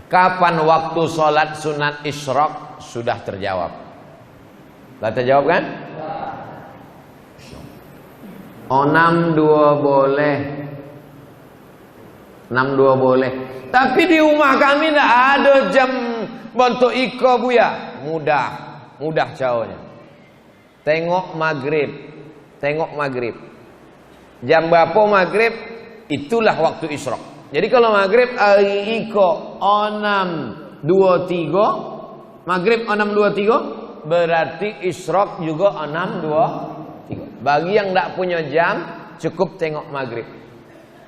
Kapan waktu sholat sunat isyraq? Sudah terjawab. Sudah terjawab kan? 62 boleh. 62 boleh. Tapi di rumah kami tidak ada jam bentuk iko buya. Mudah caranya. Tengok maghrib. Jam berapa maghrib? Itulah waktu isyraq. Jadi kalau maghrib hari iko 6.23, maghrib 6.23, berarti isyraq juga 6.23. Bagi yang tidak punya jam, cukup tengok maghrib.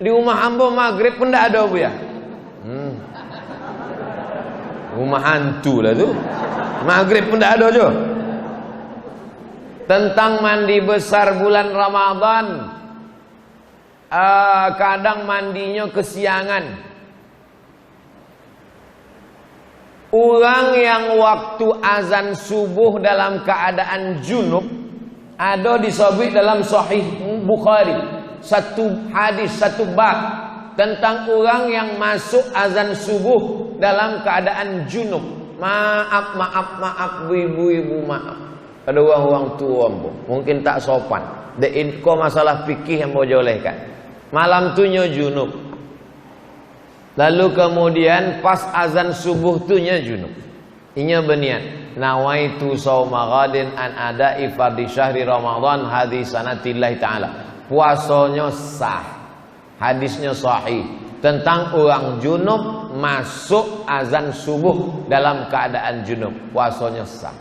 Di rumah hamba maghrib pun tidak ada bu ya. Rumah hantu lah tu. Maghrib pun tidak ada je. Tentang mandi besar bulan Ramadan. Kadang mandinya kesiangan. Orang yang waktu azan subuh dalam keadaan junub, ada disebut dalam Sahih Bukhari, satu hadis, satu bab tentang orang yang masuk azan subuh dalam keadaan junub. Maaf ibu-ibu, maaf. Ada orang tua mungkin tak sopan. Kau masalah fikih yang mau jolehkan. Malam tu nya junub. Lalu kemudian pas azan subuh tu nya junub. Inya berniat, nawaitu shauma ghadin an ada'i fardhi syahri Ramadan hadis sanatillahi ta'ala. Puasanya sah. Hadisnya sahih tentang orang junub masuk azan subuh dalam keadaan junub. Puasanya sah.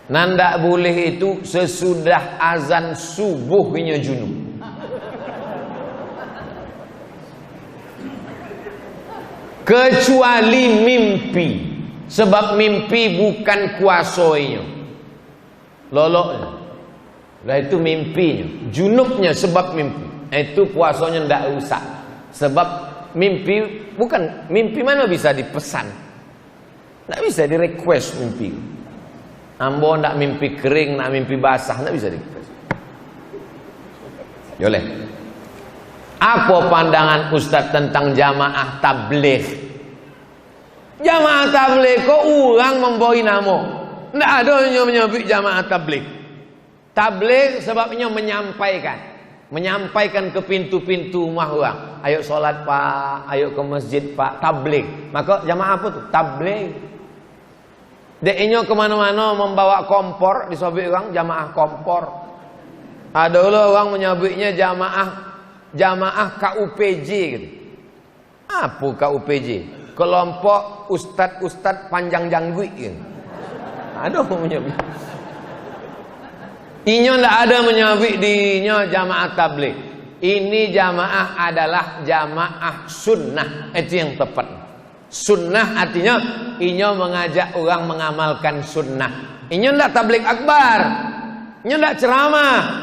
Nanda boleh itu sesudah azan subuh inya junub. Kecuali mimpi. Sebab mimpi bukan kuasanya. Loloknya. Lah itu mimpinya. Junubnya sebab mimpi. Itu puasanya tidak rusak. Sebab mimpi bukan. Mimpi mana bisa dipesan. Tidak bisa di request mimpi. Ambo tidak mimpi kering, tidak mimpi basah. Tidak bisa di request. Boleh. Apa pandangan Ustaz tentang jamaah tabligh? Jamaah tabligh kok orang memberi nama. Tidak ada yang menyebut jamaah tabligh. Tabligh sebabnya menyampaikan ke pintu-pintu rumah orang. Ayo solat pak, ayo ke masjid pak. Tabligh. Maka jamaah apa tu? Tabligh. Deknya kemana-mana membawa kompor, disebut orang jamaah kompor. Ada orang menyebutnya jamaah KUPJ gitu. Apa KUPJ? Kelompok ustad-ustad panjang janggut gitu. Ada menyebut. Inya tidak ada menyebut dinya jamaah tabligh. Ini jamaah adalah jamaah sunnah. Itu yang tepat. Sunnah artinya inya mengajak orang mengamalkan sunnah. Inya tidak tabligh akbar. Inya tidak ceramah.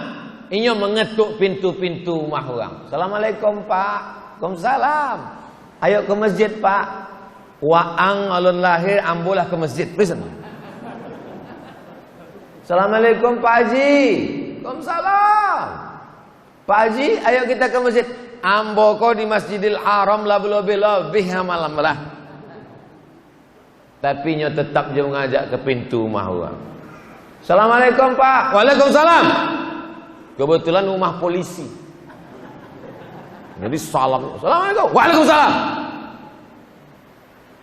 Inya mengetuk pintu-pintu rumah orang. Assalamualaikum pak. Waalaikumsalam. Ayo ke masjid pak. Waang alun lahir ambulah ke masjid. Listen. Assalamualaikum Pak Haji. Waalaikumsalam. Pak Haji, ayo kita ke masjid. Ambo kau di Masjidil Haram lebih malam lah. Tapi nya tetap dia mengajak ke pintu rumah orang. Assalamualaikum Pak. Waalaikumsalam. Kebetulan rumah polisi. Jadi salam. Assalamualaikum. Waalaikumsalam.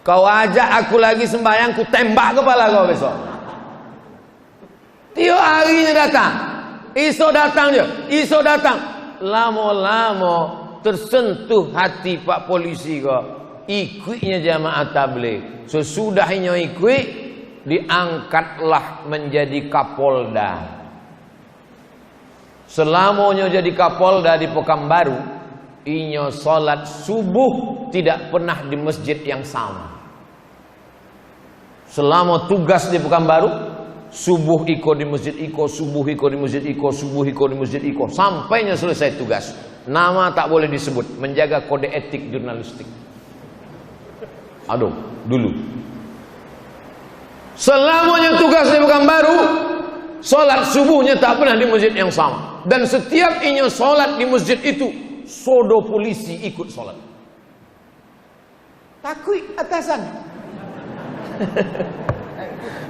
Kau ajak aku lagi sembahyang, ku tembak kepala kau besok. Tiap harinya datang. Esok datang je. Esok datang. Lama-lama tersentuh hati Pak Polisi kau. Ikutnya jamaah tabligh. Sesudahnya ikut, diangkatlah menjadi Kapolda. Selamanya jadi Kapolda di Pekanbaru, inya salat subuh tidak pernah di masjid yang sama. Selama tugas di Pekanbaru, subuh iko di masjid iko, subuh iko di masjid iko, subuh iko di masjid iko, sampainya selesai tugas. Nama tak boleh disebut, menjaga kode etik jurnalistik. Aduh, dulu. Selamanya tugas di Pekanbaru, salat subuhnya tak pernah di masjid yang sama. Dan setiap inya salat di masjid itu, sodo polisi ikut salat. Takui atasan.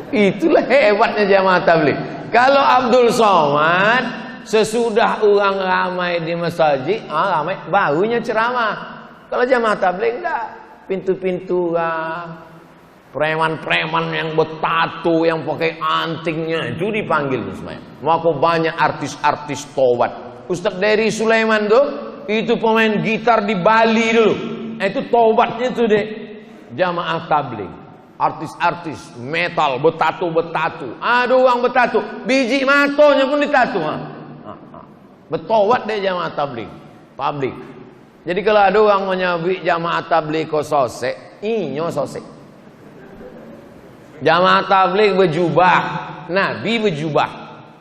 Itulah hebatnya jamaah tabligh. Kalau Abdul Somad sesudah orang ramai di masjid, ramai barunya ceramah. Kalau jamaah tabligh enggak, pintu-pintu preman-preman yang bertato, yang pakai antingnya itu dipanggil semuanya. Maka banyak artis-artis tobat. Ustaz Dery Sulaiman tuh itu pemain gitar di Bali dulu. Itu tobatnya tuh deh jamaah tabligh. Artis-artis metal bertato. Ada orang bertato, biji matonya pun ditato. Bertobat deh jamaah tabligh. Publik. Jadi kalau ada orang menyebut jamaah tabligh kok sosek, inyo sosek. Jamaah tabligh berjubah, Nabi berjubah.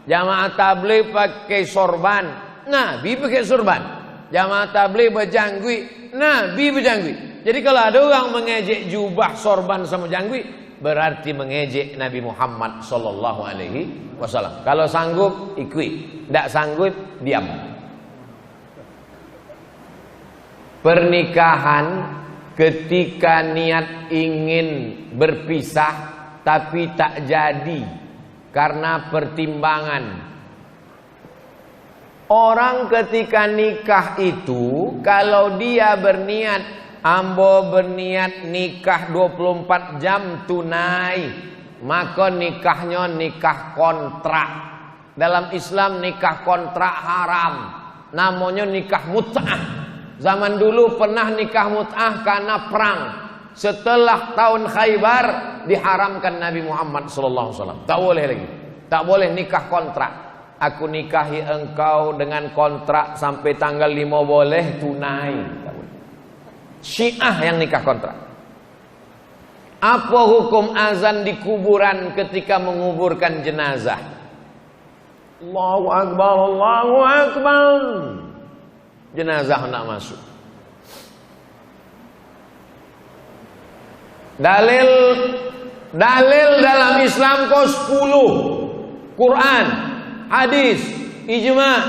Jamaah tabligh pakai sorban, Nabi pakai sorban. Jamaah tabligh berjanggut, Nabi berjanggut. Jadi kalau ada orang mengejek jubah, sorban sama janggut, berarti mengejek Nabi Muhammad sallallahu alaihi wasallam. Kalau sanggup ikut, tidak sanggup diam. Pernikahan ketika niat ingin berpisah tapi tak jadi karena pertimbangan. Orang ketika nikah itu kalau dia berniat, ambo berniat nikah 24 jam tunai, maka nikahnya nikah kontrak. Dalam Islam nikah kontrak haram, namanya nikah mut'ah. Zaman dulu pernah nikah mut'ah karena perang. Setelah tahun Khaybar diharamkan Nabi Muhammad SAW. Tak boleh lagi. Tak boleh nikah kontrak. Aku nikahi engkau dengan kontrak sampai tanggal 5 boleh tunai. Tak boleh. Syiah yang nikah kontrak. Apa hukum azan di kuburan ketika menguburkan jenazah? Allahu Akbar, Allahu Akbar. Jenazah hendak masuk. Dalil dalam Islam kau 10. Quran, hadis, ijma',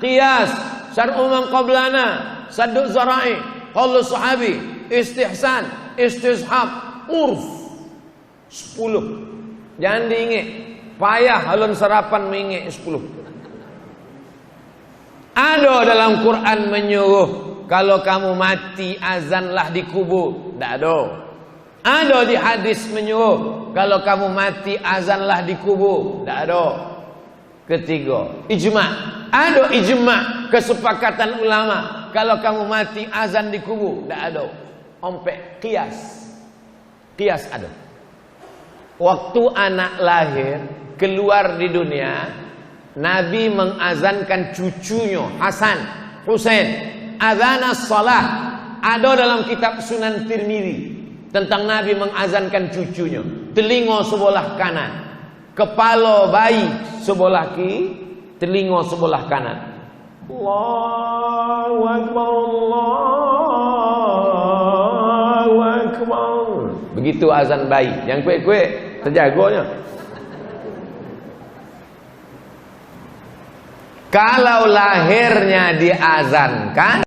qiyas, syar'u man qablana, saddu zara'i, qaulu sahabi, istihsan, istishab, urf. 10. Jangan diingat. Payah halun sarapan mengingat 10. Ada dalam Quran menyuruh kalau kamu mati azanlah di kubur. Tak ada. Ada di hadis menyuruh kalau kamu mati azanlah di kubur. Tak ada. Ketiga, ijma'. Ada ijma', kesepakatan ulama kalau kamu mati azan di kubur. Tak ada. Ompek qiyas. Qiyas ada. Waktu anak lahir keluar di dunia, Nabi mengazankan cucunya Hasan, Husain. Adzan as-salah ada dalam kitab Sunan Tirmidzi tentang Nabi mengazankan cucunya. Telinga sebelah kanan, kepala bayi sebelah kiri, telinga sebelah kanan. Allahu Akbar, Allahu Akbar. Begitu azan bayi. Yang kuek-kuek terjaganya. Kalau lahirnya diazankan,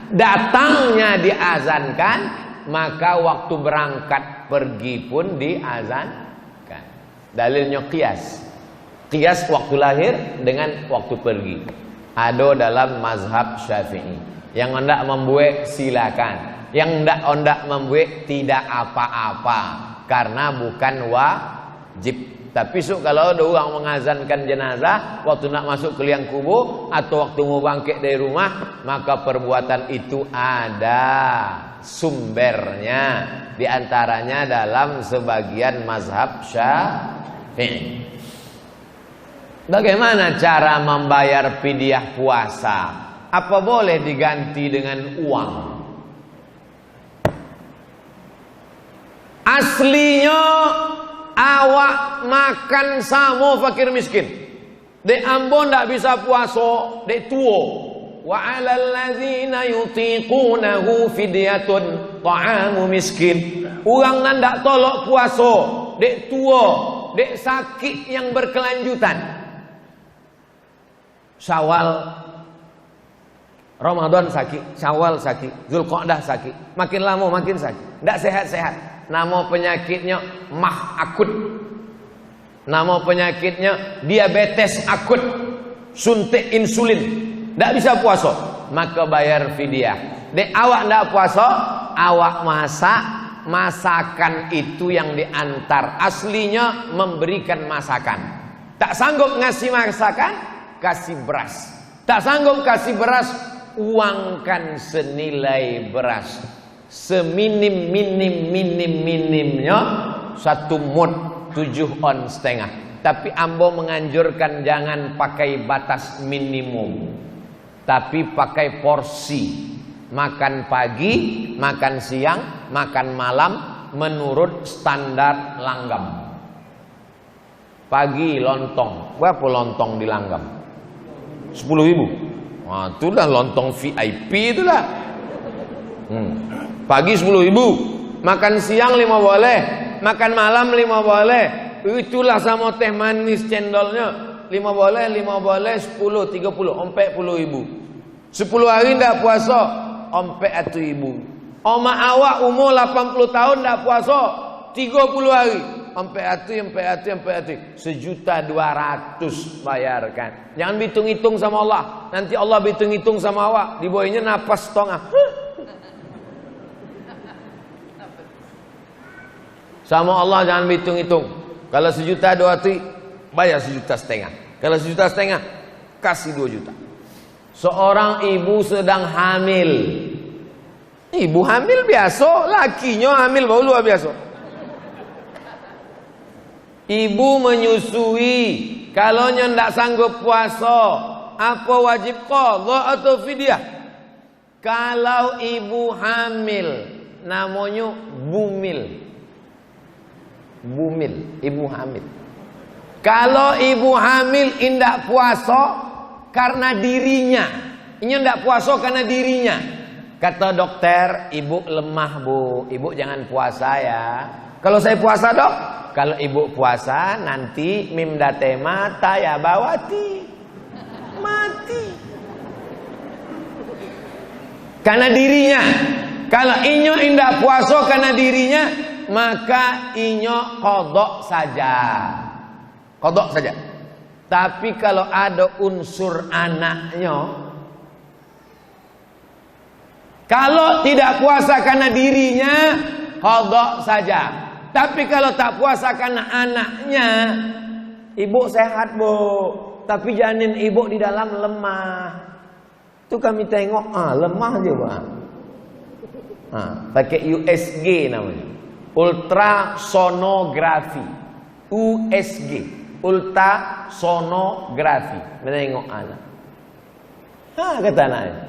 datangnya diazankan, maka waktu berangkat pergi pun diazankan. Dalilnya qiyas. Qiyas waktu lahir dengan waktu pergi. Ada dalam mazhab Syafi'i. Yang hendak membuat silakan. Yang hendak membuat tidak apa-apa, karena bukan wajib. Tapi kalau ada orang mengazankan jenazah waktu nak masuk ke liang kubur atau waktu mau bangkit dari rumah, maka perbuatan itu ada sumbernya, di antaranya dalam sebagian mazhab Syafi'i. Bagaimana cara membayar fidyah puasa? Apa boleh diganti dengan uang? Aslinya awak makan sama fakir miskin. Dek ambon tak bisa puasa, dek tua. Wa 'alal ladzina yutiqunahu fidyatun ta'amu miskin. Orang nan tak tolak puasa, dek tua, dek sakit yang berkelanjutan. Syawal Ramadan sakit, Syawal sakit, Zulqa'dah sakit, makin lama makin sakit, tidak sehat-sehat. Nama penyakitnya mah akut, nama penyakitnya diabetes akut, suntik insulin, tidak bisa puasa, maka bayar fidyah. Dek awak tidak puasa, awak masak, masakan itu yang diantar. Aslinya memberikan masakan. Tak sanggup ngasih masakan, kasih beras. Tak sanggup kasih beras, uangkan senilai beras. Seminim-minimnya 1 mud 7 on setengah. Tapi ambo menganjurkan jangan pakai batas minimum, tapi pakai porsi. Makan pagi, makan siang, makan malam menurut standar langgam. Pagi lontong, berapa lontong di langgam? 10.000. Wah, itulah lontong VIP itulah. Pagi 10.000, makan siang 5 boleh, makan malam 5 boleh. Itulah sama teh manis cendolnya 5 boleh, 10, 30, 40.000. 10 hari ndak puasa, 40.000. Oma awak umur 80 tahun ndak puasa, 30 hari. 40 1.200.000 bayarkan. Jangan hitung-hitung sama Allah. Nanti Allah hitung-hitung sama awak, di bawahnya napas setengah. Sama Allah jangan hitung-hitung. Kalau 1.200.000 bayar 1.500.000. Kalau 1.500.000 kasih 2 juta. Seorang ibu sedang hamil. Ibu hamil biasa, lakinya hamil baru luar biasa. Ibu menyusui, kalau ndak sanggup puasa, apa wajib qadha atau fidyah? Kalau ibu hamil, namanya bumil. Bumil, ibu hamil. Kalau ibu hamil indak puasa karena dirinya, ini ndak puasa karena dirinya. Kata dokter, ibu lemah bu, ibu jangan puasa ya. Kalau saya puasa dok, kalau ibu puasa nanti mimdate mata ya bawati mati. Karena dirinya. Kalau inyo indak puasa karena dirinya, maka inyo kodok saja. Kodok saja. Tapi kalau ada unsur anaknya, kalau tidak puasa karena dirinya, kodok saja. Tapi kalau tak puasa karena anaknya, ibu sehat bu, tapi janin ibu di dalam lemah. Itu kami tengok, lemah aja pak. Pakai USG namanya, ultrasonografi. USG, ultrasonografi. Menengok anak. Kata anaknya.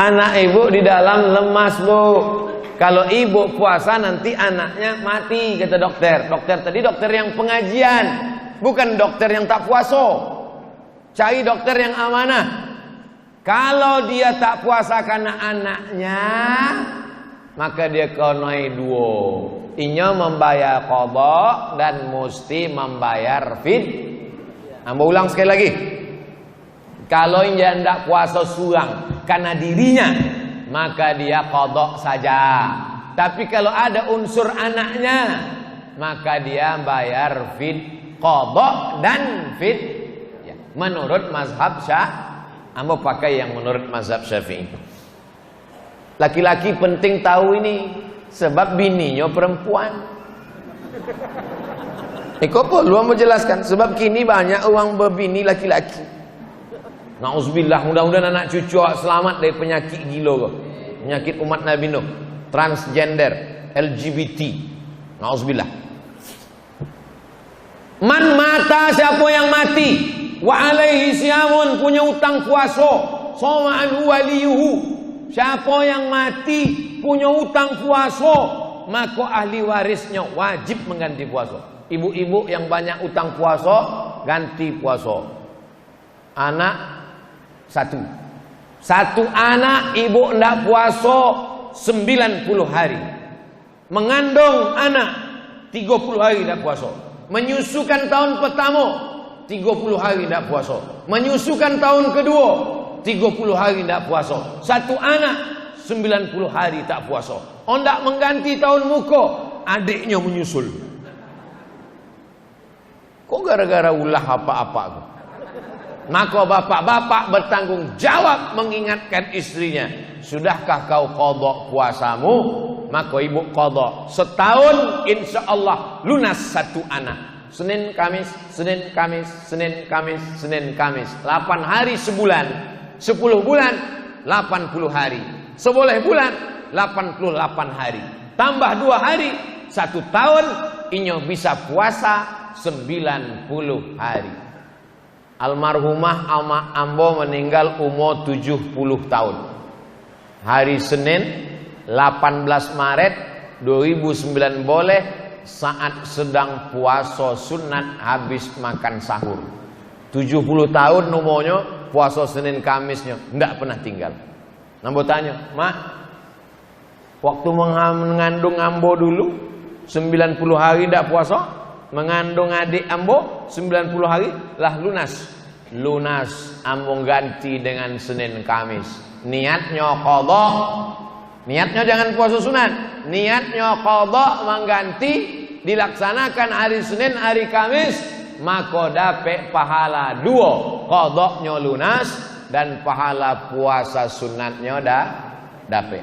Anak ibu di dalam lemas bu. Kalau ibu puasa nanti anaknya mati, kata dokter. Dokter tadi dokter yang pengajian, bukan dokter yang tak puasa. Cari dokter yang amanah. Kalau dia tak puasa karena anaknya, maka dia konoi 2. Inya membayar qadha dan mesti membayar fidyah. Ambo ulang sekali lagi. Kalau dia tidak puasa surang karena dirinya, maka dia qadha saja. Tapi kalau ada unsur anaknya, maka dia bayar qadha dan fidyah. Menurut mazhab Ambo pakai yang menurut mazhab Syafi'i. Laki-laki penting tahu ini, sebab bininya perempuan. Kok lu mau jelaskan? Sebab kini banyak orang berbini laki-laki. Nauzubillah, mudah-mudahan anak cucu selamat dari penyakit gila, penyakit umat Nabi Nuh, transgender, LGBT. Nauzubillah. Man mata, siapa yang mati, wa alaihi siyamun, punya utang puasa, sama anhu waliyuhu, siapa yang mati punya utang puasa, maka ahli warisnya wajib mengganti puasa. Ibu-ibu yang banyak utang puasa, ganti puasa. Anak satu anak ibu ndak puasa 90 hari. Mengandung anak 30 hari ndak puasa. Menyusukan tahun pertama 30 hari tidak puasa. Menyusukan tahun kedua, 30 hari tidak puasa. Satu anak 90 hari tak puasa. Ondak mengganti tahun muka, adiknya menyusul. Kok gara-gara ulah apa-apa? Maka bapak-bapak bertanggung jawab mengingatkan istrinya. Sudahkah kau qadha puasamu? Maka ibu qadha. Setahun insya Allah lunas satu anak. Senin Kamis, Senin Kamis, Senin Kamis, Senin Kamis. 8 hari sebulan. 10 bulan 80 hari. 11 bulan 88 hari. Tambah 2 hari 1 tahun inyo bisa puasa 90 hari. Almarhumah ambo meninggal umur 70 tahun. Hari Senin 18 Maret 2009 boleh saat sedang puasa sunat habis makan sahur. 70 tahun umurnya puasa Senin Kamisnya ndak pernah tinggal. Nambo tanya, "Mak, waktu mengandung ambo dulu 90 hari ndak puasa? Mengandung adik ambo 90 hari lah lunas. Lunas ambo ganti dengan Senin Kamis. Niatnya qadha. Niatnya jangan puasa sunat. Niatnya qadha mengganti dilaksanakan hari Senin hari Kamis, maka dapat pahala 2. Qadhanya lunas dan pahala puasa sunatnya dapat.